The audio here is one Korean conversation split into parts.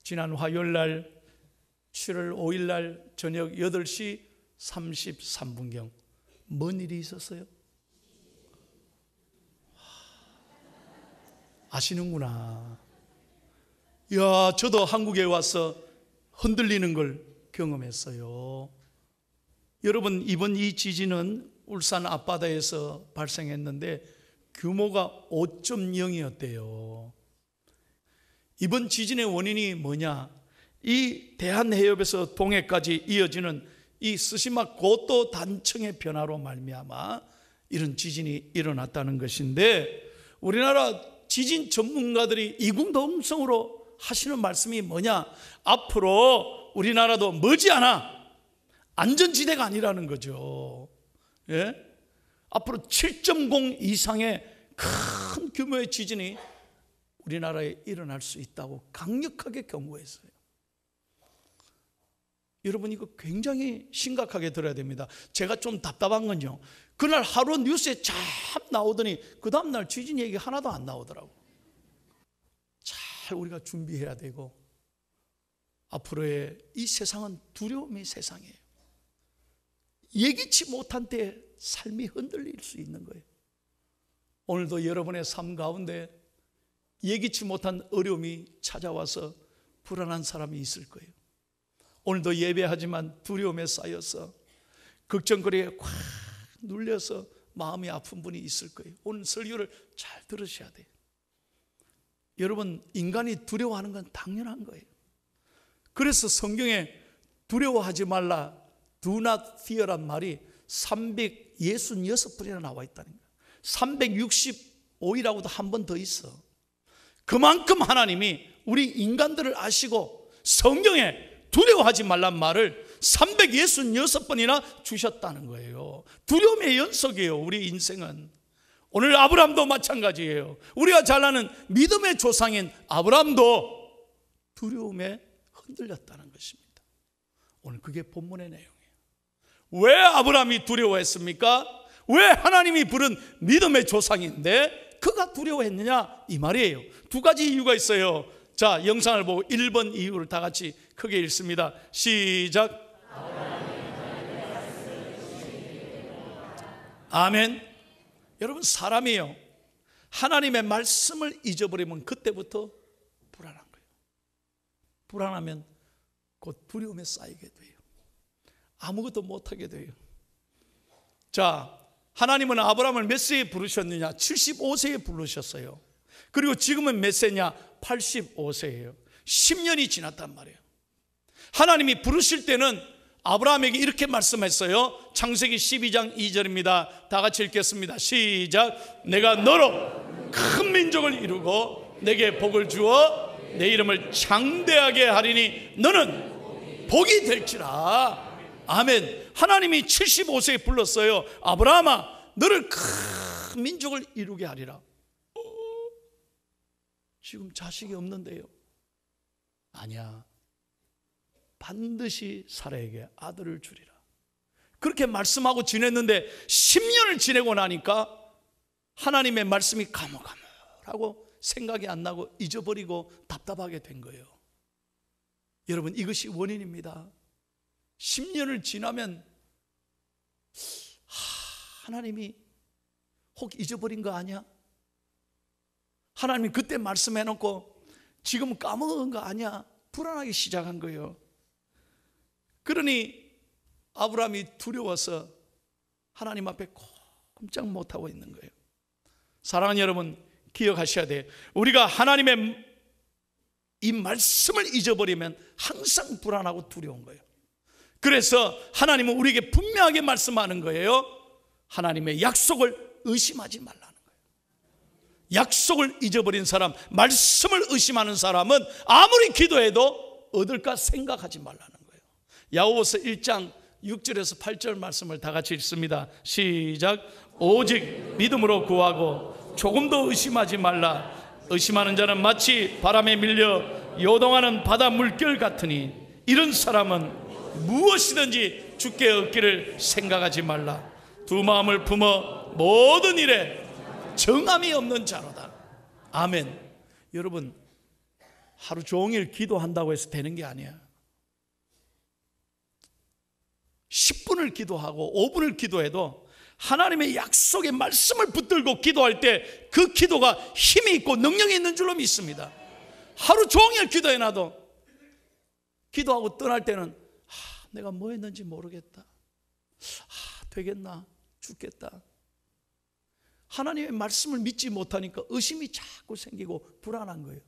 지난 화요일날 7월 5일날 저녁 8시 33분경 뭔 일이 있었어요? 아시는구나. 야, 저도 한국에 와서 흔들리는 걸 경험했어요. 여러분, 이번 이 지진은 울산 앞바다에서 발생했는데 규모가 5.0이었대요. 이번 지진의 원인이 뭐냐? 이 대한해협에서 동해까지 이어지는 이 스시마 고도 단층의 변화로 말미암아 이런 지진이 일어났다는 것인데, 우리나라 지진 전문가들이 이구동성으로 하시는 말씀이 뭐냐? 앞으로 우리나라도 머지않아 안전지대가 아니라는 거죠. 예? 앞으로 7.0 이상의 큰 규모의 지진이 우리나라에 일어날 수 있다고 강력하게 경고했어요. 여러분, 이거 굉장히 심각하게 들어야 됩니다. 제가 좀 답답한 건요, 그날 하루 뉴스에 참 나오더니 그 다음날 지진 얘기 하나도 안 나오더라고. 잘 우리가 준비해야 되고, 앞으로의 이 세상은 두려움의 세상이에요. 예기치 못한 때에 삶이 흔들릴 수 있는 거예요. 오늘도 여러분의 삶 가운데 예기치 못한 어려움이 찾아와서 불안한 사람이 있을 거예요. 오늘도 예배하지만 두려움에 쌓여서 걱정거리에 꽉 눌려서 마음이 아픈 분이 있을 거예요. 오늘 설교를 잘 들으셔야 돼요. 여러분, 인간이 두려워하는 건 당연한 거예요. 그래서 성경에 두려워하지 말라, do not fear란 말이 366번이나 나와 있다는 거예요. 365이라고도 한 번 더 있어. 그만큼 하나님이 우리 인간들을 아시고 성경에 두려워하지 말란 말을 366번이나 주셨다는 거예요. 두려움의 연속이에요, 우리 인생은. 오늘 아브라함도 마찬가지예요. 우리가 잘 아는 믿음의 조상인 아브라함도 두려움에 흔들렸다는 것입니다. 오늘 그게 본문의 내용이에요. 왜 아브라함이 두려워했습니까? 왜 하나님이 부른 믿음의 조상인데 그가 두려워했느냐, 이 말이에요. 두 가지 이유가 있어요. 자, 영상을 보고 1번 이유를 다 같이 크게 읽습니다. 시작. 아멘. 여러분, 사람이요, 하나님의 말씀을 잊어버리면 그때부터 불안한 거예요. 불안하면 곧 두려움에 쌓이게 돼요. 아무것도 못하게 돼요. 자, 하나님은 아브라함을 몇 세에 부르셨느냐? 75세에 부르셨어요. 그리고 지금은 몇 세냐? 85세예요. 10년이 지났단 말이에요. 하나님이 부르실 때는 아브라함에게 이렇게 말씀했어요. 창세기 12장 2절입니다. 다 같이 읽겠습니다. 시작. 내가 너로 큰 민족을 이루고 내게 복을 주어 내 이름을 장대하게 하리니 너는 복이 될지라. 아멘. 하나님이 75세에 불렀어요. 아브라함아, 너를 큰 민족을 이루게 하리라. 지금 자식이 없는데요. 아니야, 반드시 사라에게 아들을 주리라. 그렇게 말씀하고 지냈는데 10년을 지내고 나니까 하나님의 말씀이 가물가물하고 생각이 안 나고 잊어버리고 답답하게 된 거예요. 여러분, 이것이 원인입니다. 10년을 지나면 하나님이 혹 잊어버린 거 아니야? 하나님이 그때 말씀해놓고 지금 까먹은 거 아니야? 불안하기 시작한 거예요. 그러니 아브라함이 두려워서 하나님 앞에 꼼짝 못하고 있는 거예요. 사랑하는 여러분, 기억하셔야 돼요. 우리가 하나님의 이 말씀을 잊어버리면 항상 불안하고 두려운 거예요. 그래서 하나님은 우리에게 분명하게 말씀하는 거예요. 하나님의 약속을 의심하지 말라는 거예요. 약속을 잊어버린 사람, 말씀을 의심하는 사람은 아무리 기도해도 얻을까 생각하지 말라는 거예요. 야고보서 1장 6절에서 8절 말씀을 다 같이 읽습니다. 시작. 오직 믿음으로 구하고 조금도 의심하지 말라. 의심하는 자는 마치 바람에 밀려 요동하는 바다 물결 같으니 이런 사람은 무엇이든지 주께 얻기를 생각하지 말라. 두 마음을 품어 모든 일에 정함이 없는 자로다. 아멘. 여러분, 하루 종일 기도한다고 해서 되는 게 아니야. 10분을 기도하고 5분을 기도해도 하나님의 약속의 말씀을 붙들고 기도할 때 그 기도가 힘이 있고 능력이 있는 줄로 믿습니다. 하루 종일 기도해놔도 기도하고 떠날 때는 내가 뭐 했는지 모르겠다. 되겠나? 죽겠다. 하나님의 말씀을 믿지 못하니까 의심이 자꾸 생기고 불안한 거예요.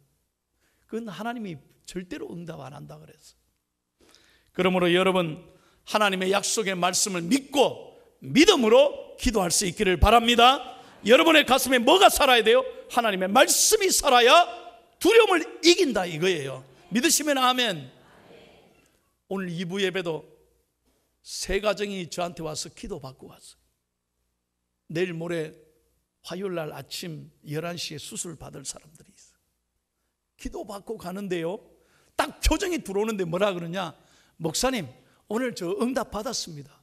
그건 하나님이 절대로 응답 안 한다 그랬어요. 그러므로 여러분, 하나님의 약속의 말씀을 믿고 믿음으로 기도할 수 있기를 바랍니다. 여러분의 가슴에 뭐가 살아야 돼요? 하나님의 말씀이 살아야 두려움을 이긴다 이거예요. 믿으시면 아멘. 오늘 2부 예배도 세 가정이 저한테 와서 기도받고 왔어요. 내일 모레 화요일날 아침 11시에 수술 받을 사람들이 있어요. 기도받고 가는데요, 딱 표정이 들어오는데 뭐라 그러냐? 목사님, 오늘 저 응답 받았습니다.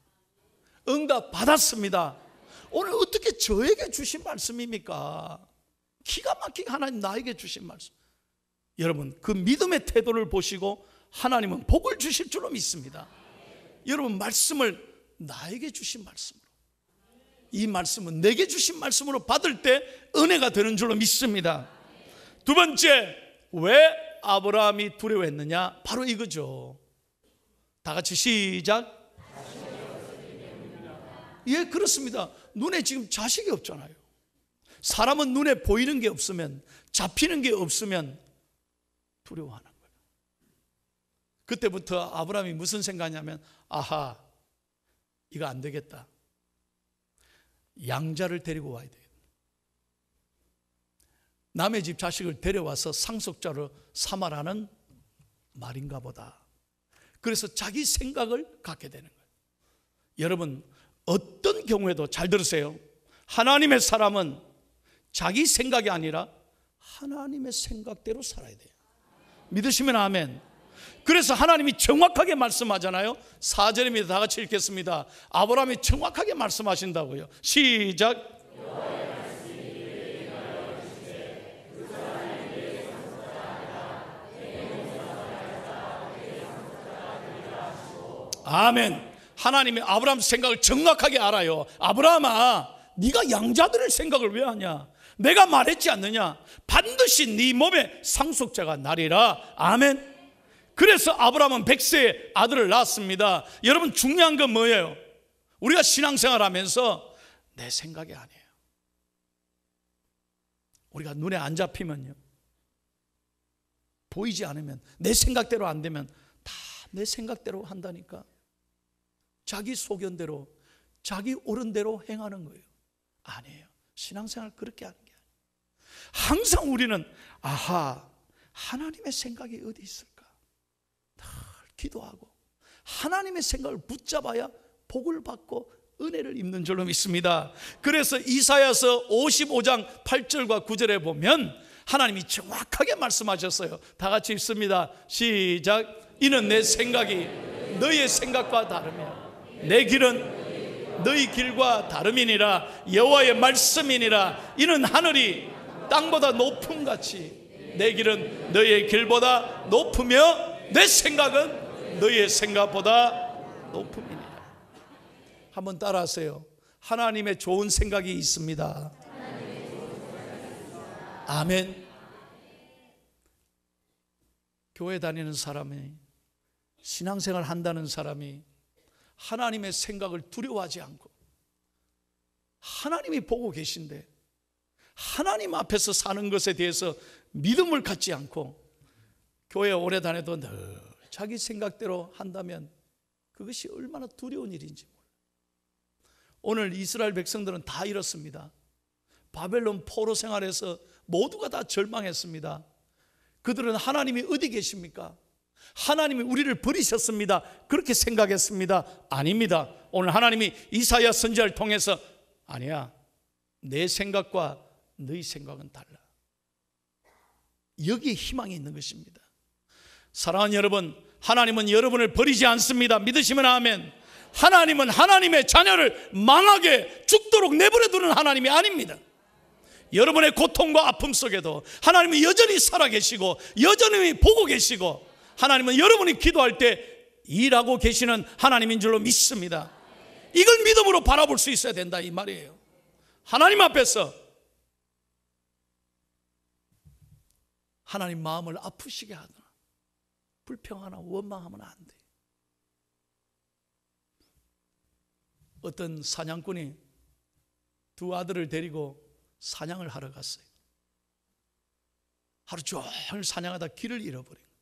응답 받았습니다. 오늘 어떻게 저에게 주신 말씀입니까? 기가 막히게 하나님 나에게 주신 말씀. 여러분, 그 믿음의 태도를 보시고 하나님은 복을 주실 줄로 믿습니다. 여러분, 말씀을 나에게 주신 말씀으로, 이 말씀은 내게 주신 말씀으로 받을 때 은혜가 되는 줄로 믿습니다. 두 번째, 왜 아브라함이 두려워했느냐? 바로 이거죠. 다 같이 시작. 예, 그렇습니다. 눈에 지금 자식이 없잖아요. 사람은 눈에 보이는 게 없으면, 잡히는 게 없으면 두려워하는 거예요. 그때부터 아브라함이 무슨 생각하냐면, 아하, 이거 안 되겠다. 양자를 데리고 와야 돼. 남의 집 자식을 데려와서 상속자로 삼아라는 말인가 보다. 그래서 자기 생각을 갖게 되는 거예요. 여러분, 어떤 경우에도 잘 들으세요. 하나님의 사람은 자기 생각이 아니라 하나님의 생각대로 살아야 돼요. 믿으시면 아멘. 그래서 하나님이 정확하게 말씀하잖아요. 4절입니다. 다 같이 읽겠습니다. 아브라함이 정확하게 말씀하신다고요. 시작. 아멘. 하나님이 아브라함 생각을 정확하게 알아요. 아브라함아, 네가 양자들의 생각을 왜 하냐? 내가 말했지 않느냐? 반드시 네 몸에 상속자가 나리라. 아멘. 그래서 아브라함은 100세에 아들을 낳았습니다. 여러분, 중요한 건 뭐예요? 우리가 신앙생활 하면서 내 생각이 아니에요. 우리가 눈에 안 잡히면요, 보이지 않으면, 내 생각대로 안 되면 다 내 생각대로 한다니까. 자기 소견대로, 자기 옳은 대로 행하는 거예요. 아니에요. 신앙생활 그렇게 하는 게 아니에요. 항상 우리는 아하, 하나님의 생각이 어디 있을까? 늘 기도하고 하나님의 생각을 붙잡아야 복을 받고 은혜를 입는 줄로 믿습니다. 그래서 이사야서 55장 8절과 9절에 보면 하나님이 정확하게 말씀하셨어요. 다 같이 읽습니다. 시작. 이는 내 생각이 너희의 생각과 다르며 내 길은 너희 길과 다름이니라. 여호와의 말씀이니라. 이는 하늘이 땅보다 높음같이 내 길은 너희의 길보다 높으며 내 생각은 너희의 생각보다 높음이니라. 한번 따라하세요. 하나님의 좋은 생각이 있습니다. 아멘. 교회 다니는 사람이, 신앙생활 한다는 사람이 하나님의 생각을 두려워하지 않고 하나님이 보고 계신데 하나님 앞에서 사는 것에 대해서 믿음을 갖지 않고 교회 오래 다녀도 늘 자기 생각대로 한다면 그것이 얼마나 두려운 일인지 몰라요. 오늘 이스라엘 백성들은 다 이렇습니다. 바벨론 포로 생활에서 모두가 다 절망했습니다. 그들은 하나님이 어디 계십니까? 하나님이 우리를 버리셨습니다. 그렇게 생각했습니다. 아닙니다. 오늘 하나님이 이사야 선지자를 통해서 아니야, 내 생각과 너희 생각은 달라. 여기에 희망이 있는 것입니다. 사랑하는 여러분, 하나님은 여러분을 버리지 않습니다. 믿으시면 아멘. 하나님은 하나님의 자녀를 망하게 죽도록 내버려 두는 하나님이 아닙니다. 여러분의 고통과 아픔 속에도 하나님은 여전히 살아계시고 여전히 보고 계시고 하나님은 여러분이 기도할 때 일하고 계시는 하나님인 줄로 믿습니다. 이걸 믿음으로 바라볼 수 있어야 된다 이 말이에요. 하나님 앞에서 하나님 마음을 아프시게 하거나 불평하나 원망하면 안 돼. 어떤 사냥꾼이 두 아들을 데리고 사냥을 하러 갔어요. 하루 종일 사냥하다 길을 잃어버린 거예요.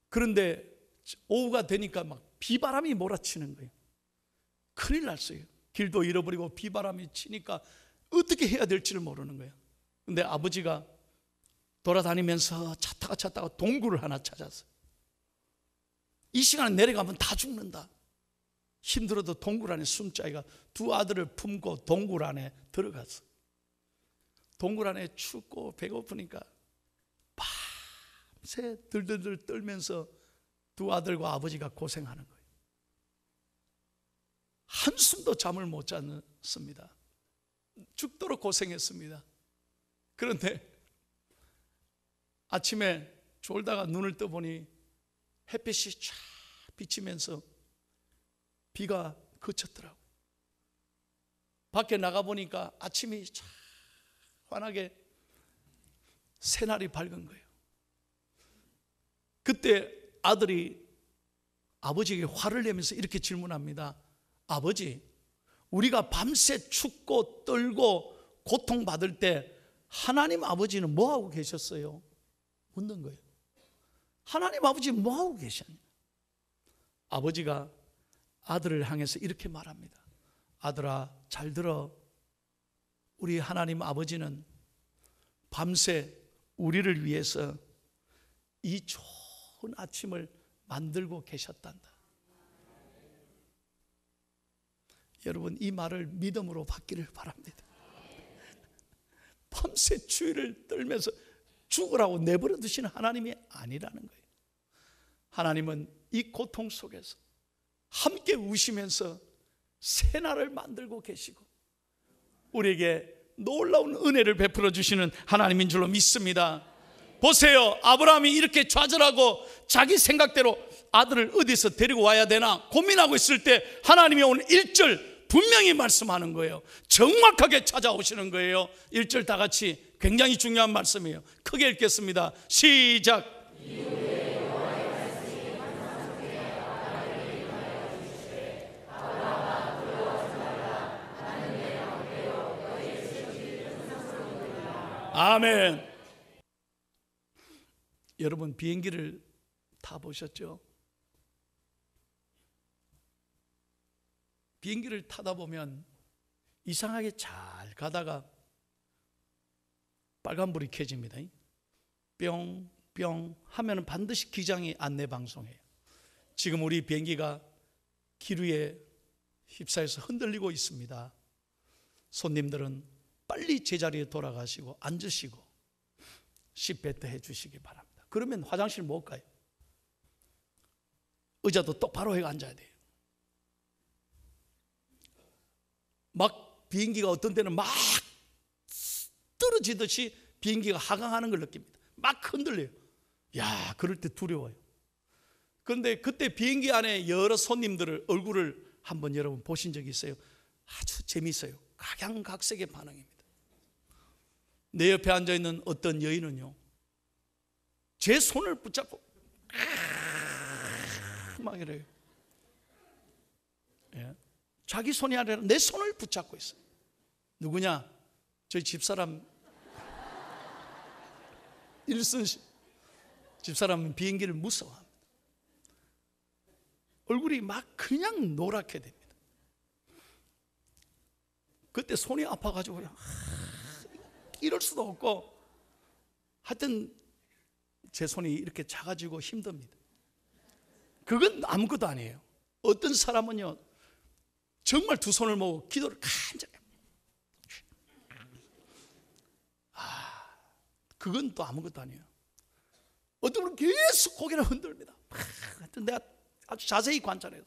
그런데 오후가 되니까 막 비바람이 몰아치는 거예요. 큰일 났어요. 길도 잃어버리고 비바람이 치니까 어떻게 해야 될지를 모르는 거예요. 근데 아버지가 돌아다니면서 찾다가 동굴을 하나 찾았어요. 이 시간에 내려가면 다 죽는다. 힘들어도 동굴 안에 숨자기가 두 아들을 품고 동굴 안에 들어갔어. 동굴 안에 춥고 배고프니까 밤새 들들들 떨면서 두 아들과 아버지가 고생하는 거예요. 한숨도 잠을 못 잤습니다. 죽도록 고생했습니다. 그런데 아침에 졸다가 눈을 떠보니 햇빛이 쫙 비치면서 비가 그쳤더라고요. 밖에 나가보니까 아침이 쫙 환하게 새날이 밝은 거예요. 그때 아들이 아버지에게 화를 내면서 이렇게 질문합니다. 아버지, 우리가 밤새 춥고 떨고 고통받을 때 하나님 아버지는 뭐하고 계셨어요? 묻는 거예요. 하나님 아버지 뭐하고 계셨냐? 아버지가 아들을 향해서 이렇게 말합니다. 아들아, 잘 들어. 우리 하나님 아버지는 밤새 우리를 위해서 이 좋은 아침을 만들고 계셨단다. 여러분, 이 말을 믿음으로 받기를 바랍니다. 밤새 추위를 떨면서 죽으라고 내버려 두시는 하나님이 아니라는 거예요. 하나님은 이 고통 속에서 함께 우시면서 새날을 만들고 계시고 우리에게 놀라운 은혜를 베풀어 주시는 하나님인 줄로 믿습니다. 보세요, 아브라함이 이렇게 좌절하고 자기 생각대로 아들을 어디서 데리고 와야 되나 고민하고 있을 때 하나님이 오늘 1절 분명히 말씀하는 거예요. 정확하게 찾아오시는 거예요. 1절 다 같이 굉장히 중요한 말씀이에요. 크게 읽겠습니다. 시작. 아멘. 여러분, 비행기를 타보셨죠? 비행기를 타다 보면 이상하게 잘 가다가 빨간불이 켜집니다. 뿅뿅 하면 반드시 기장이 안내 방송해요. 지금 우리 비행기가 기류에 휩싸여서 흔들리고 있습니다. 손님들은 빨리 제자리에 돌아가시고 앉으시고 시트벨트 해주시기 바랍니다. 그러면 화장실 못 가요. 의자도 똑바로 해가 앉아야 돼요. 막 비행기가 어떤 때는 막 떨어지듯이 비행기가 하강하는 걸 느낍니다. 막 흔들려요. 야, 그럴 때 두려워요. 그런데 그때 비행기 안에 여러 손님들의 얼굴을 한번 여러분 보신 적이 있어요? 아주 재미있어요. 각양각색의 반응입니다. 내 옆에 앉아있는 어떤 여인은요, 제 손을 붙잡고 막 이래요. 예. 자기 손이 아니라 내 손을 붙잡고 있어요. 누구냐? 저희 집사람 일순 씨. 집사람은 비행기를 무서워합니다. 얼굴이 막 그냥 노랗게 됩니다. 그때 손이 아파가지고 이럴 수도 없고 하여튼 제 손이 이렇게 작아지고 힘듭니다. 그건 아무것도 아니에요. 어떤 사람은요 정말 두 손을 모으고 기도를 간절히 그건 또 아무것도 아니에요. 어떤 분은 계속 고개를 흔듭니다. 하여튼 내가 아주 자세히 관찰해서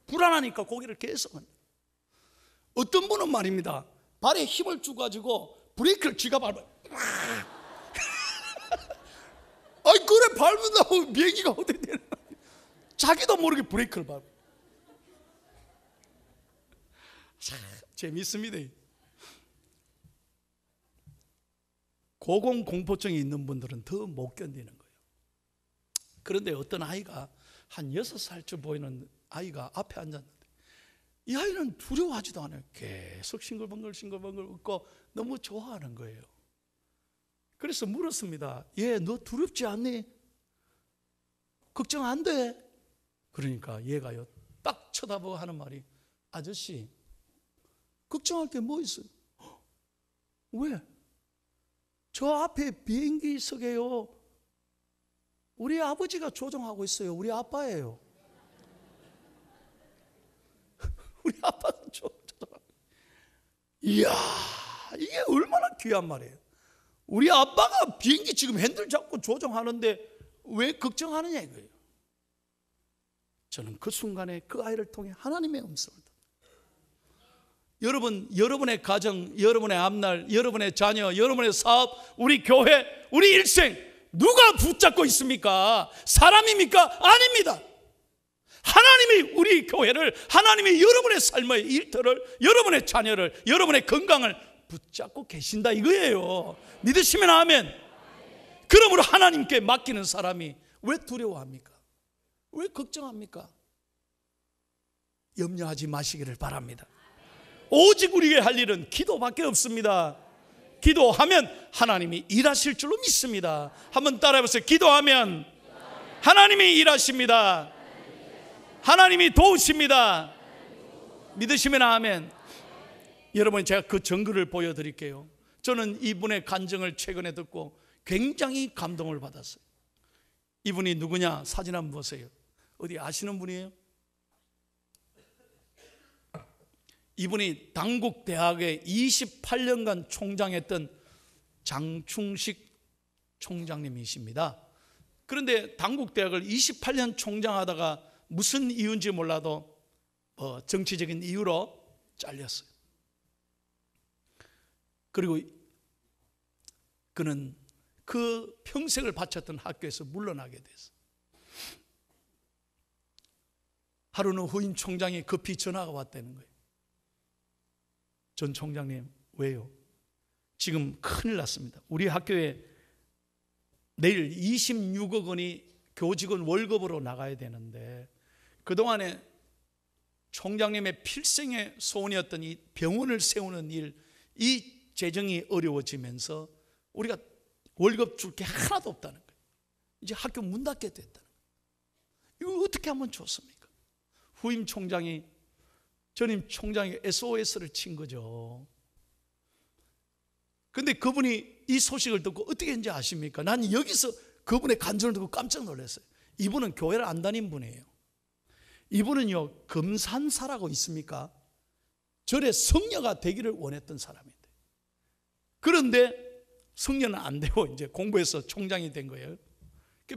불안하니까 고개를 계속 흔들어요. 어떤 분은 말입니다, 발에 힘을 주가지고 브레이크를 쥐가 밟아. 아이 그래 밟는다고 비행기가 어떻게 되나? 자기도 모르게 브레이크를 밟아. 참 재밌습니다. 고공공포증이 있는 분들은 더 못 견디는 거예요. 그런데 어떤 아이가 한 6살쯤 보이는 아이가 앞에 앉았는데 이 아이는 두려워하지도 않아요. 계속 싱글벙글 웃고 너무 좋아하는 거예요. 그래서 물었습니다. 얘 너 두렵지 않니? 걱정 안 돼? 그러니까 얘가요 딱 쳐다보고 하는 말이, 아저씨 걱정할 게 뭐 있어요? 왜? 저 앞에 비행기석에요 우리 아버지가 조종하고 있어요. 우리 아빠예요. 우리 아빠가 조종하고. 이야, 이게 얼마나 귀한 말이에요. 우리 아빠가 비행기 지금 핸들 잡고 조종하는데 왜 걱정하느냐 이거예요. 저는 그 순간에 그 아이를 통해 하나님의 음성을 듣습니다. 여러분, 여러분의 가정, 여러분의 앞날, 여러분의 자녀, 여러분의 사업, 우리 교회, 우리 일생 누가 붙잡고 있습니까? 사람입니까? 아닙니다. 하나님이 우리 교회를, 하나님이 여러분의 삶의 일터를, 여러분의 자녀를, 여러분의 건강을 붙잡고 계신다 이거예요. 믿으시면 아멘. 그러므로 하나님께 맡기는 사람이 왜 두려워합니까? 왜 걱정합니까? 염려하지 마시기를 바랍니다. 오직 우리에게 할 일은 기도밖에 없습니다. 기도하면 하나님이 일하실 줄로 믿습니다. 한번 따라해보세요. 기도하면 하나님이 일하십니다. 하나님이 도우십니다. 믿으시면 아멘. 여러분, 제가 그 증거를 보여드릴게요. 저는 이분의 간증을 최근에 듣고 굉장히 감동을 받았어요. 이분이 누구냐? 사진 한번 보세요. 어디 아시는 분이에요? 이분이 당국대학의 28년간 총장했던 장충식 총장님이십니다. 그런데 당국대학을 28년 총장하다가 무슨 이유인지 몰라도 정치적인 이유로 잘렸어요. 그리고 그는 그 평생을 바쳤던 학교에서 물러나게 됐어요. 하루는 후임 총장이 급히 전화가 왔다는 거예요. 전 총장님, 왜요? 지금 큰일 났습니다. 우리 학교에 내일 26억 원이 교직원 월급으로 나가야 되는데 그동안에 총장님의 필생의 소원이었던 이 병원을 세우는 일, 이 재정이 어려워지면서 우리가 월급 줄 게 하나도 없다는 거예요. 이제 학교 문 닫게 됐다는 거예요. 이거 어떻게 하면 좋습니까? 후임 총장이, 전임 총장이 SOS를 친 거죠. 근데 그분이 이 소식을 듣고 어떻게 했는지 아십니까? 난 여기서 그분의 간증을 듣고 깜짝 놀랐어요. 이분은 교회를 안 다닌 분이에요. 이분은요, 금산사라고 있습니까? 절에 성녀가 되기를 원했던 사람인데, 그런데 성녀는 안 되고 이제 공부해서 총장이 된 거예요.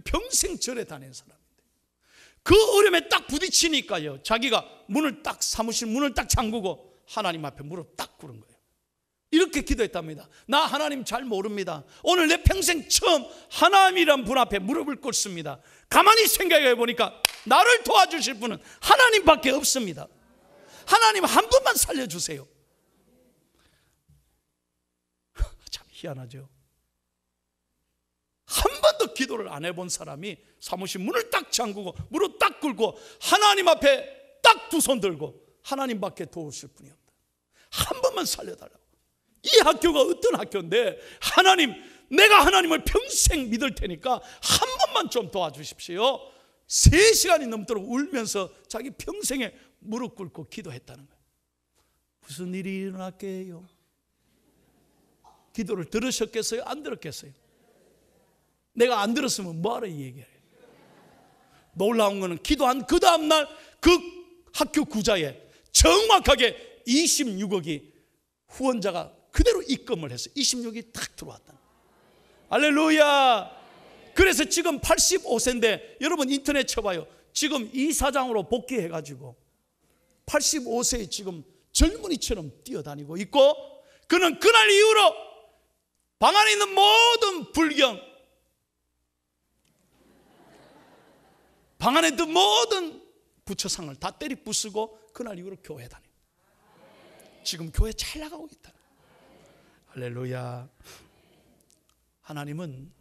평생 절에 다닌 사람인데 그 어려움에 딱 부딪히니까요, 자기가 사무실 문을 딱 잠그고 하나님 앞에 무릎 딱 꿇은 거예요. 이렇게 기도했답니다. 나 하나님 잘 모릅니다. 오늘 내 평생 처음 하나님이란 분 앞에 무릎을 꿇습니다. 가만히 생각해 보니까 나를 도와주실 분은 하나님밖에 없습니다. 하나님 한 분만 살려주세요. 참 희한하죠. 한 번도 기도를 안 해본 사람이 사무실 문을 딱 잠그고 무릎 딱 꿇고 하나님 앞에 딱 두 손 들고 하나님밖에 도우실 분이 없다. 한 번만 살려달라고. 이 학교가 어떤 학교인데, 하나님, 내가 하나님을 평생 믿을 테니까 한 번만 좀 도와주십시오. 3시간이 넘도록 울면서 자기 평생에 무릎 꿇고 기도했다는 거예요. 무슨 일이 일어났게요? 기도를 들으셨겠어요? 안 들었겠어요? 내가 안 들었으면 뭐하러 이 얘기를 해요? 놀라운 거는 기도한 그 다음날 그 학교 구자에 정확하게 26억이 후원자가 그대로 입금을 해서 26억이 딱 들어왔다. 할렐루야. 그래서 지금 85세인데 여러분 인터넷 쳐봐요. 지금 이사장으로 복귀해가지고 85세에 지금 젊은이처럼 뛰어다니고 있고, 그는 그날 이후로 방 안에 있는 모든 불경, 방 안에 있는 모든 부처상을 다 때리 부수고 그날 이후로 교회 다녀. 지금 교회 잘 나가고 있다. 할렐루야. 하나님은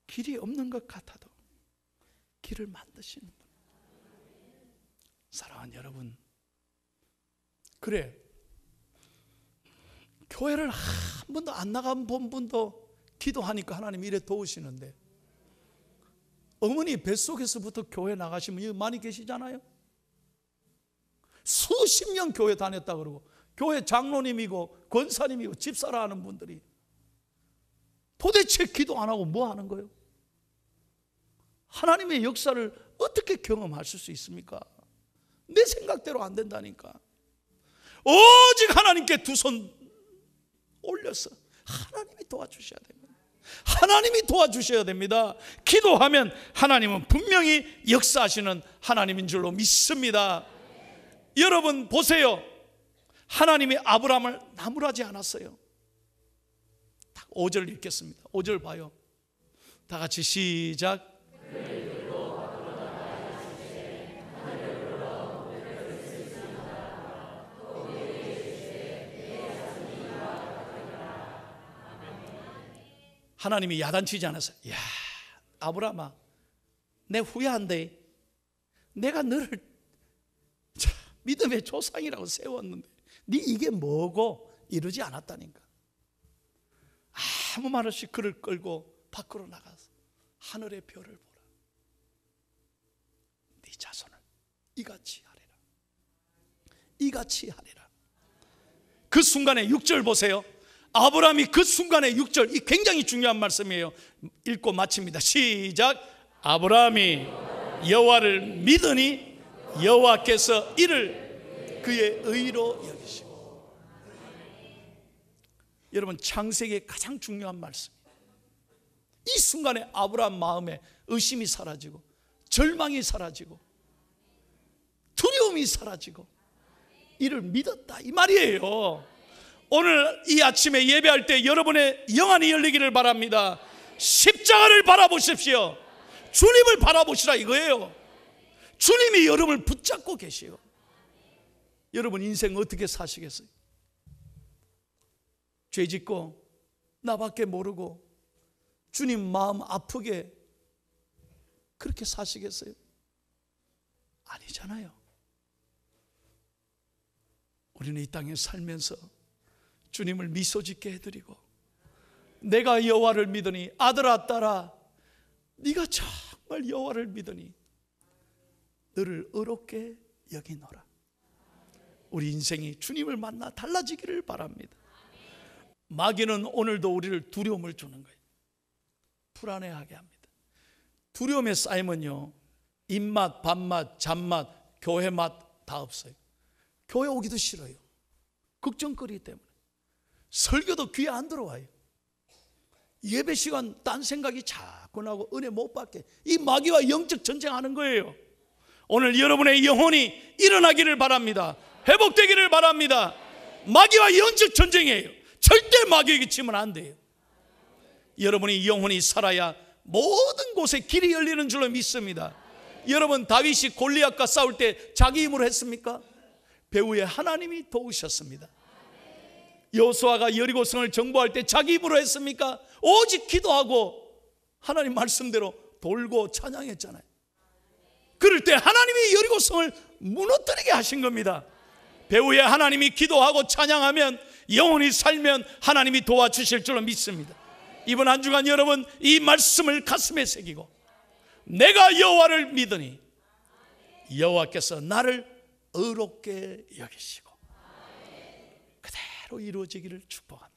길이 없는 것 같아도 길을 만드시는 분. 사랑하는 여러분, 그래, 교회를 한 번도 안 나가본 분도 기도하니까 하나님이 이래 도우시는데, 어머니 뱃속에서부터 교회 나가시면 여기 많이 계시잖아요. 수십 년 교회 다녔다 그러고 교회 장로님이고 권사님이고 집사라 하는 분들이 도대체 기도 안 하고 뭐 하는 거예요? 하나님의 역사를 어떻게 경험하실 수 있습니까? 내 생각대로 안 된다니까. 오직 하나님께 두 손 올려서 하나님이 도와주셔야 됩니다. 하나님이 도와주셔야 됩니다. 기도하면 하나님은 분명히 역사하시는 하나님인 줄로 믿습니다. 여러분 보세요. 하나님이 아브라함을 나무라지 않았어요. 5절 읽겠습니다. 5절 봐요. 다 같이 시작. 하나님이 야단치지 않았어요. 야, 아브라함아, 내 후회한데 내가 너를 믿음의 조상이라고 세웠는데 네 이게 뭐고 이러지 않았다니까. 아무 말 없이 그를 끌고 밖으로 나가서 하늘의 별을 보라. 네 자손을 이같이 하리라. 이같이 하리라. 그 순간에 6절 보세요. 아브라함이 그 순간에 6절, 이 굉장히 중요한 말씀이에요. 읽고 마칩니다. 시작. 아브라함이 여호와를 믿으니 여호와께서 이를 그의 의로 여기시고. 여러분, 창세기의 가장 중요한 말씀. 이 순간에 아브라함 마음에 의심이 사라지고 절망이 사라지고 두려움이 사라지고 이를 믿었다, 이 말이에요. 오늘 이 아침에 예배할 때 여러분의 영안이 열리기를 바랍니다. 십자가를 바라보십시오. 주님을 바라보시라 이거예요. 주님이 여러분을 붙잡고 계시요. 여러분 인생 어떻게 사시겠어요? 죄짓고 나밖에 모르고 주님 마음 아프게 그렇게 사시겠어요? 아니잖아요. 우리는 이 땅에 살면서 주님을 미소짓게 해드리고, 내가 여호와를 믿으니, 아들아 딸아 네가 정말 여호와를 믿으니 너를 의롭게 여기노라. 우리 인생이 주님을 만나 달라지기를 바랍니다. 마귀는 오늘도 우리를 두려움을 주는 거예요. 불안해하게 합니다. 두려움에 쌓이면요, 입맛, 밥맛, 잠맛, 교회 맛 다 없어요. 교회 오기도 싫어요. 걱정거리 때문에. 설교도 귀에 안 들어와요. 예배 시간 딴 생각이 자꾸 나고 은혜 못 받게. 이 마귀와 영적 전쟁하는 거예요. 오늘 여러분의 영혼이 일어나기를 바랍니다. 회복되기를 바랍니다. 마귀와 영적 전쟁이에요. 절대 마귀에게 치면 안 돼요. 여러분이 영혼이 살아야 모든 곳에 길이 열리는 줄로 믿습니다. 여러분, 다윗이 골리앗과 싸울 때 자기 힘으로 했습니까? 배후에 하나님이 도우셨습니다. 여호수아가 여리고성을 정복할 때 자기 힘으로 했습니까? 오직 기도하고 하나님 말씀대로 돌고 찬양했잖아요. 그럴 때 하나님이 여리고성을 무너뜨리게 하신 겁니다. 배후에 하나님이 기도하고 찬양하면, 영혼이 살면 하나님이 도와주실 줄로 믿습니다. 이번 한 주간 여러분 이 말씀을 가슴에 새기고, 내가 여호와를 믿으니 여호와께서 나를 의롭게 여기시고 그대로 이루어지기를 축복합니다.